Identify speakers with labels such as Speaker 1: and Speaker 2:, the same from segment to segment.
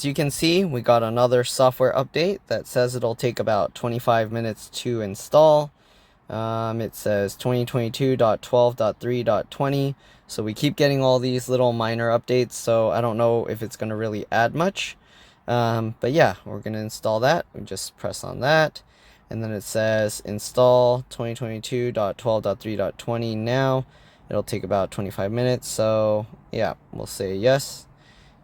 Speaker 1: As you can see, we got another software update that says it'll take about 25 minutes to install. It says 2022.12.3.20, so we keep getting all these little minor updates, so I don't know if it's going to really add much. But yeah, we're going to install that. We just press on that, and then it says install 2022.12.3.20 now. It'll take about 25 minutes, so yeah, we'll say yes,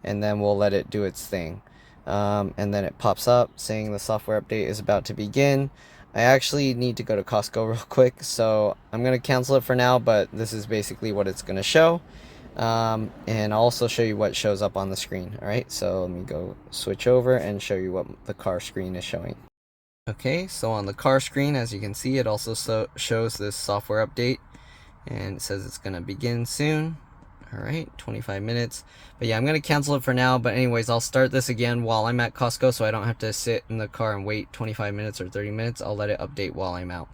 Speaker 1: and then we'll let it do its thing. And then it pops up saying the software update is about to begin. I actually need to go to Costco real quick, so I'm going to cancel it for now, but this is basically what it's going to show. And I'll also show you what shows up on the screen. Alright, so let me go switch over and show you what the car screen is showing. Okay, so on the car screen, as you can see, it also shows this software update, and it says it's going to begin soon. Alright, 25 minutes. But yeah, I'm going to cancel it for now. But anyways, I'll start this again while I'm at Costco, so I don't have to sit in the car and wait 25 minutes or 30 minutes. I'll let it update while I'm out.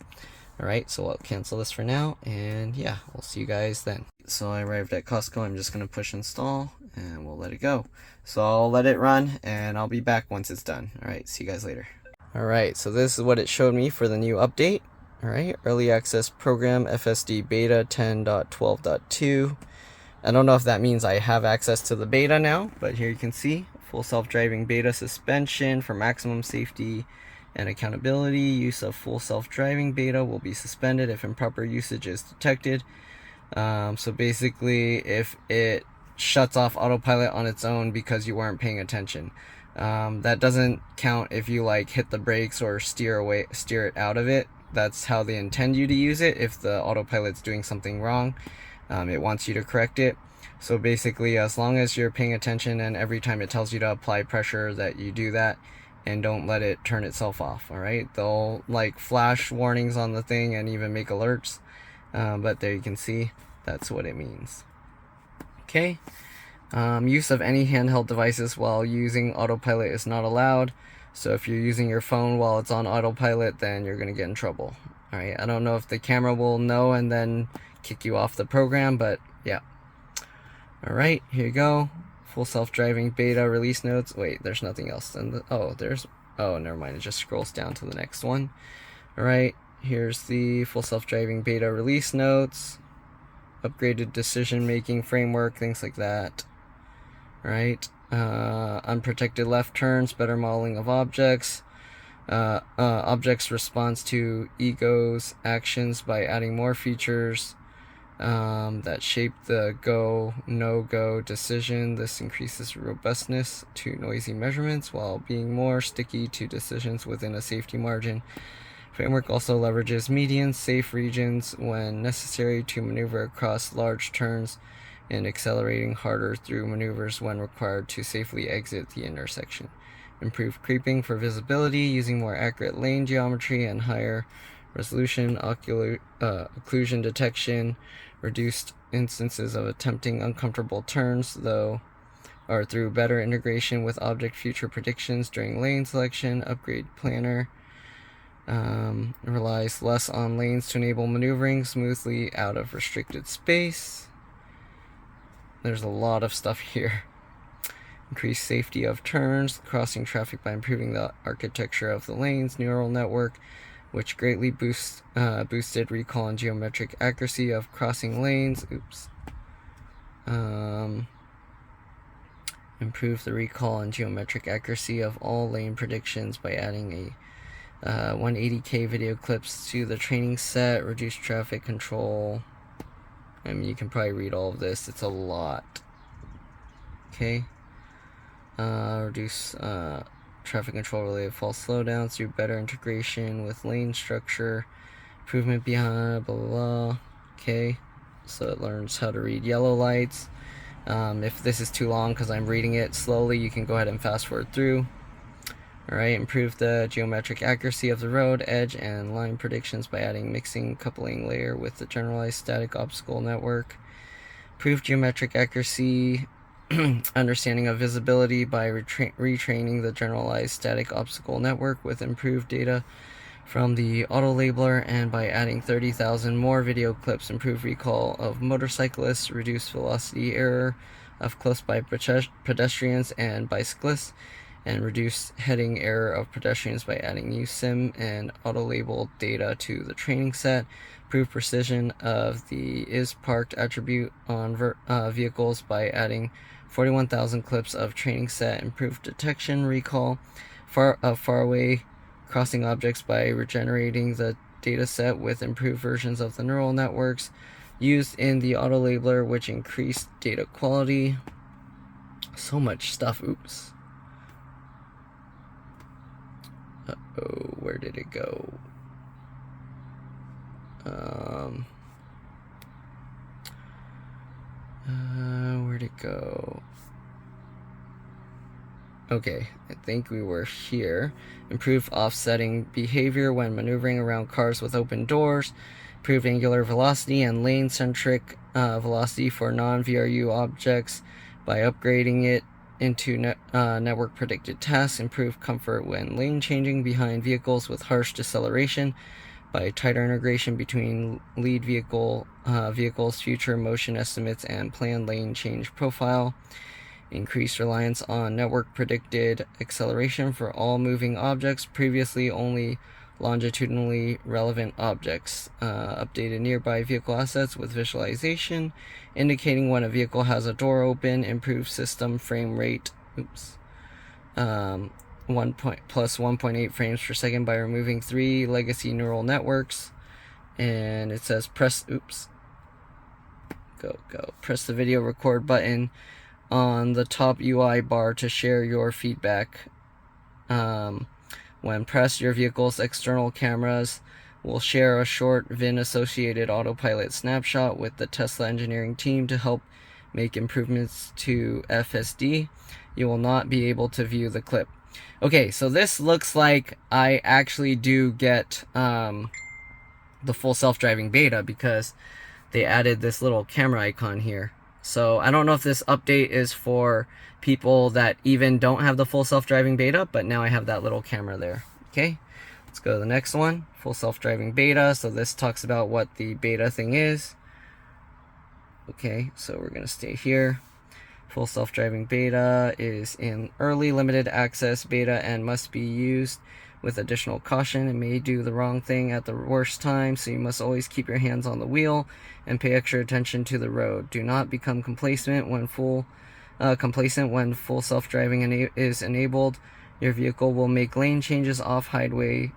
Speaker 1: Alright, so I'll cancel this for now. And yeah, we'll see you guys then. So I arrived at Costco. I'm just going to push install, and we'll let it go. So I'll let it run, and I'll be back once it's done. Alright, see you guys later. Alright, so this is what it showed me for the new update. Alright, Early Access Program FSD Beta 10.12.2. I don't know if that means I have access to the beta now, but here you can see full self-driving beta suspension for maximum safety and accountability. Use of full self-driving beta will be suspended if improper usage is detected. So basically, if it shuts off autopilot on its own because you weren't paying attention, that doesn't count if you like hit the brakes or steer it out of it. That's how they intend you to use it. If the autopilot's doing something wrong, it wants you to correct it. So basically, as long as you're paying attention and every time it tells you to apply pressure, that you do that and don't let it turn itself off. Alright, they'll like flash warnings on the thing and even make alerts, but there you can see that's what it means. Okay, use of any handheld devices while using autopilot is not allowed. So if you're using your phone while it's on autopilot, then you're gonna get in trouble. Alright, I don't know if the camera will know and then kick you off the program, but yeah. Alright, here you go. Full self-driving beta release notes. Wait, there's nothing else. Oh, never mind. It just scrolls down to the next one. Alright, here's the full self-driving beta release notes. Upgraded decision-making framework, things like that. Alright, unprotected left turns, better modeling of objects. Objects response to ego's actions by adding more features that shape the go, no-go decision. This increases robustness to noisy measurements while being more sticky to decisions within a safety margin. Framework also leverages median safe regions when necessary to maneuver across large turns and accelerating harder through maneuvers when required to safely exit the intersection. Improved creeping for visibility using more accurate lane geometry and higher resolution occlusion detection. Reduced instances of attempting uncomfortable turns, though, or through better integration with object future predictions during lane selection. Upgrade planner relies less on lanes to enable maneuvering smoothly out of restricted space. There's a lot of stuff here. Increase safety of turns, crossing traffic by improving the architecture of the lanes. Neural network, which greatly boosted recall and geometric accuracy of crossing lanes. Improve the recall and geometric accuracy of all lane predictions by adding a 180K video clips to the training set. Reduce traffic control. I mean, you can probably read all of this. It's a lot. Okay. Reduce traffic control related false slowdowns through better integration with lane structure. Improvement behind blah blah blah. Okay, so it learns how to read yellow lights. If this is too long because I'm reading it slowly, you can go ahead and fast forward through. Alright, improve the geometric accuracy of the road, edge, and line predictions by adding mixing coupling layer with the generalized static obstacle network. Improve geometric accuracy understanding of visibility by retraining the generalized static obstacle network with improved data from the auto labeler, and by adding 30,000 more video clips. Improve recall of motorcyclists, reduce velocity error of close by pedestrians and bicyclists, and reduce heading error of pedestrians by adding new sim and auto-label data to the training set, improve precision of the is parked attribute on vehicles by adding 41,000 clips of training set, improve detection recall far away crossing objects by regenerating the data set with improved versions of the neural networks used in the auto labeler, which increased data quality. So much stuff. Oops. Uh-oh, where did it go? Where'd it go? Okay, I think we were here. Improved offsetting behavior when maneuvering around cars with open doors. Improved angular velocity and lane-centric velocity for non-VRU objects by upgrading it into network predicted tasks. Improved comfort when lane changing behind vehicles with harsh deceleration by tighter integration between lead vehicles, future motion estimates, and planned lane change profile. Increased reliance on network predicted acceleration for all moving objects, previously only longitudinally relevant objects. Updated nearby vehicle assets with visualization, indicating when a vehicle has a door open. Improved system frame rate. Oops. 1.8 frames per second by removing 3 legacy neural networks. And it says press the video record button on the top UI bar to share your feedback. When pressed, your vehicle's external cameras will share a short VIN associated autopilot snapshot with the Tesla engineering team to help make improvements to FSD. You will not be able to view the clip. Okay, so this looks like I actually do get the full self-driving beta because they added this little camera icon here. So I don't know if this update is for people that even don't have the full self-driving beta, but now I have that little camera there. Okay, let's go to the next one. Full self-driving beta. So this talks about what the beta thing is. Okay, so we're gonna stay here. Full self-driving beta is in early limited access beta and must be used with additional caution. It may do the wrong thing at the worst time, so you must always keep your hands on the wheel and pay extra attention to the road. Do not become complacent when full self-driving is enabled. Your vehicle will make lane changes off highway,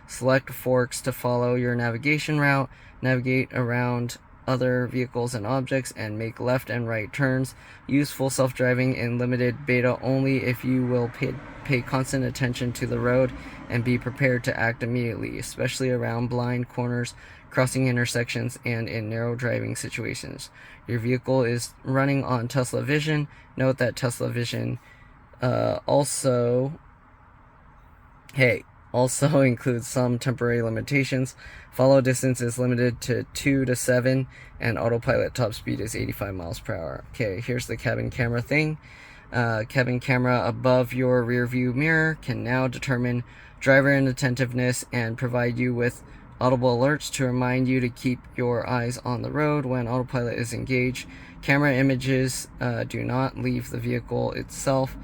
Speaker 1: select forks to follow your navigation route, navigate around other vehicles and objects, and make left and right turns. Use full self-driving in limited beta only if you will pay constant attention to the road and be prepared to act immediately, especially around blind corners, crossing intersections, and in narrow driving situations. Your vehicle is running on Tesla Vision. Note that Tesla Vision also includes some temporary limitations. Follow distance is limited to 2 to 7, and autopilot top speed is 85 miles per hour. Okay, here's the cabin camera thing. Cabin camera above your rear view mirror can now determine driver inattentiveness and provide you with audible alerts to remind you to keep your eyes on the road when autopilot is engaged. Camera images do not leave the vehicle itself,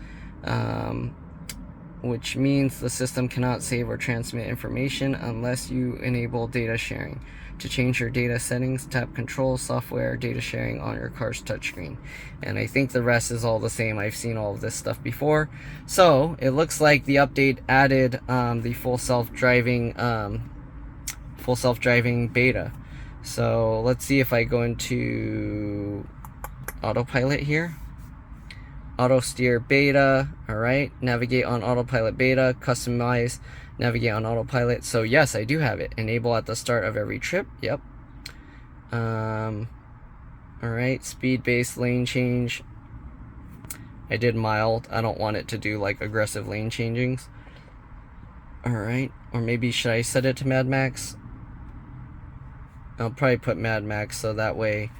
Speaker 1: which means the system cannot save or transmit information unless you enable data sharing. To change your data settings, tap Control Software Data Sharing on your car's touchscreen. And I think the rest is all the same. I've seen all of this stuff before. So it looks like the update added the full self-driving beta. So let's see if I go into autopilot here. Auto steer beta. All right, navigate on autopilot beta, customize, navigate on autopilot. So yes, I do have it. Enable at the start of every trip. Yep. All right, speed-based lane change. I did mild. I don't want it to do like aggressive lane changings. All right, or maybe should I set it to Mad Max? I'll probably put Mad Max so that way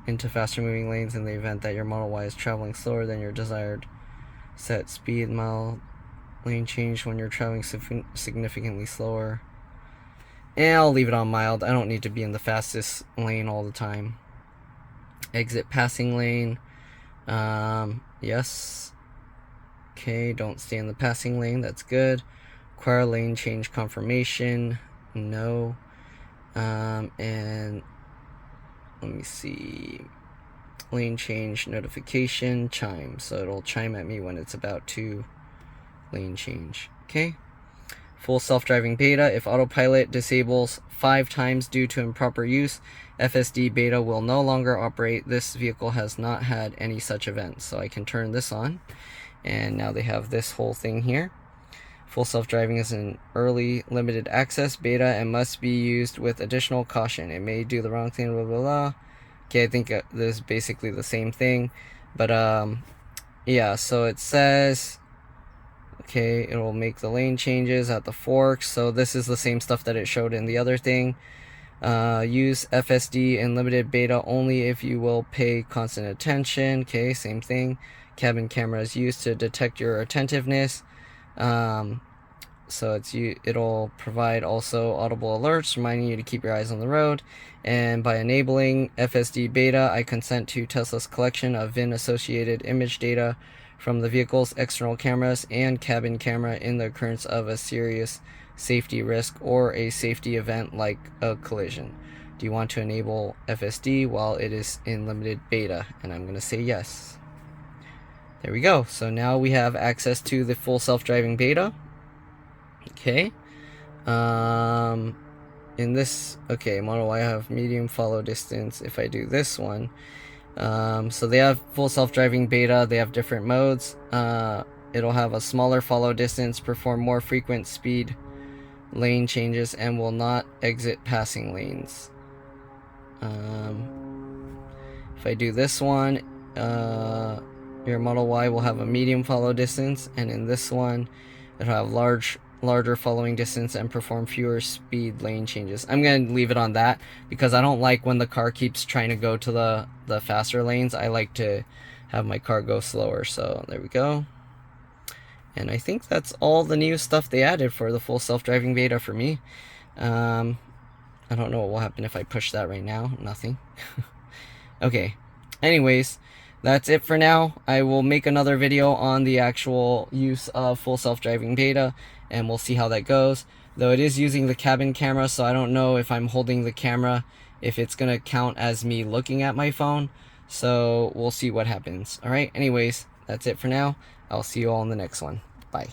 Speaker 1: into faster moving lanes in the event that your Model Y is traveling slower than your desired set speed. Mild lane change when you're traveling significantly slower. And I'll leave it on mild. I don't need to be in the fastest lane all the time. Exit passing lane. Yes. Okay, don't stay in the passing lane. That's good. Require lane change confirmation. No. And let me see. Lane change notification. Chime. So it'll chime at me when it's about to lane change. Okay. Full self-driving beta. If autopilot disables 5 times due to improper use, FSD beta will no longer operate. This vehicle has not had any such events. So I can turn this on, and now they have this whole thing here. Full self-driving is an early limited access beta and must be used with additional caution. It may do the wrong thing, blah blah blah. Okay, I think this is basically the same thing, but yeah, so it says, okay, it will make the lane changes at the forks. So this is the same stuff that it showed in the other thing. Use FSD in limited beta only if you will pay constant attention. Okay, same thing. Cabin camera is used to detect your attentiveness. So it'll provide also audible alerts reminding you to keep your eyes on the road. And by enabling FSD beta, I consent to Tesla's collection of VIN associated image data from the vehicle's external cameras and cabin camera in the occurrence of a serious safety risk or a safety event like a collision. Do you want to enable FSD while it is in limited beta? And I'm going to say yes. There we go. So now we have access to the full self-driving beta. Okay. In this, okay, Model Y have medium follow distance. If I do this one, so they have full self-driving beta. They have different modes. It'll have a smaller follow distance, perform more frequent speed lane changes, and will not exit passing lanes. If I do this one, your Model Y will have a medium follow distance, and in this one, it'll have larger following distance and perform fewer speed lane changes. I'm going to leave it on that because I don't like when the car keeps trying to go to the faster lanes. I like to have my car go slower. So there we go. And I think that's all the new stuff they added for the full self-driving beta for me. I don't know what will happen if I push that right now. Nothing. Okay. Anyways, that's it for now. I will make another video on the actual use of full self-driving beta, and we'll see how that goes. Though it is using the cabin camera, so I don't know if I'm holding the camera, if it's going to count as me looking at my phone. So we'll see what happens. Alright, anyways, that's it for now. I'll see you all in the next one. Bye.